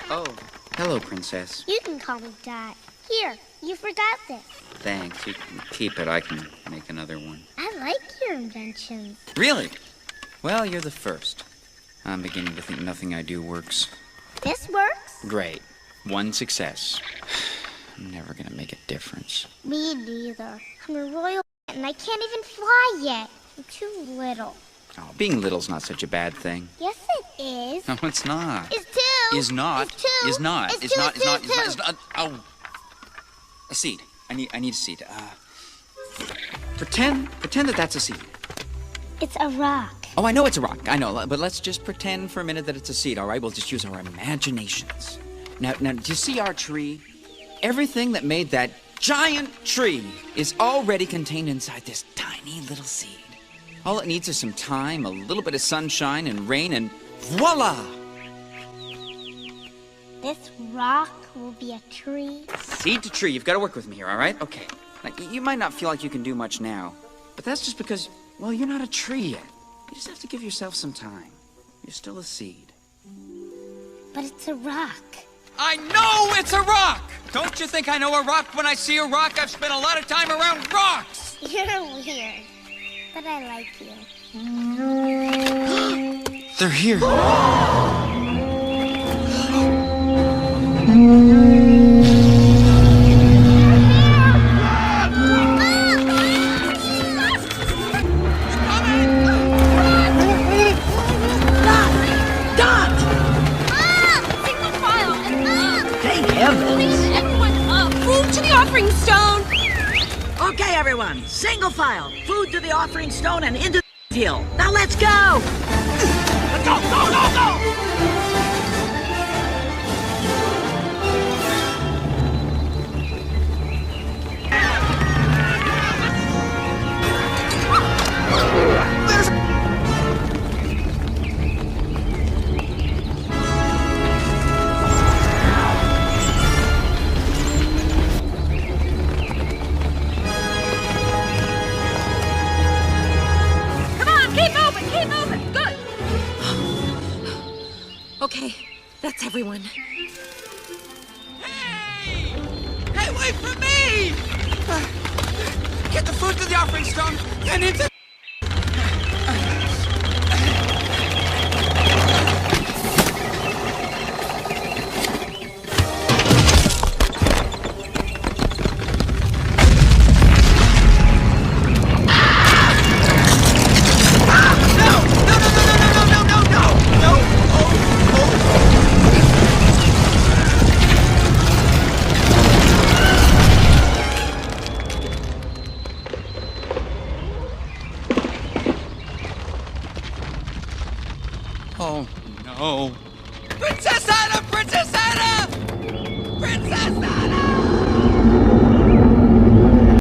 Oh, hello, Princess. You can call me Dot. Here, you forgot this. Thanks. You can keep it. I can make another one. I like your inventions. Really? Well, you're the first. I'm beginning to think nothing I do works. This works? Great. One success. I'm never gonna make a difference. Me neither. I'm a royal and I can't even fly yet. I'm too little. Oh, being little's not such a bad thing. Yes, it is. No, it's not. It's two. Is not. It's two. Is not. It's It's two. not. It's It's not. two. It's not. It's not. Oh. A seed. I need a seed. Pretend that that's a seed. It's a rock. Oh, I know it's a rock. I know, but let's just pretend for a minute that it's a seed, all right? We'll just use our imaginations. Now, do you see our tree? Everything that made that giant tree is already contained inside this tiny little seed. All it needs is some time, a little bit of sunshine and rain, and voila! This rock will be a tree. Seed to tree. You've got to work with me here, all right? Okay. Now, you might not feel like you can do much now, but that's just because, well, you're not a tree yet. You just have to give yourself some time. You're still a seed. But it's a rock. I know it's a rock! Don't you think I know a rock when I see a rock? I've spent a lot of time around rocks! You're weird, but I like you. They're here. Okay, everyone, single file. Food to the offering stone and into the deal. Now let's go! Go! Okay, that's everyone. Hey! Hey, wait for me! Get the food to the offering stone and into... Oh, no. Princess Anna!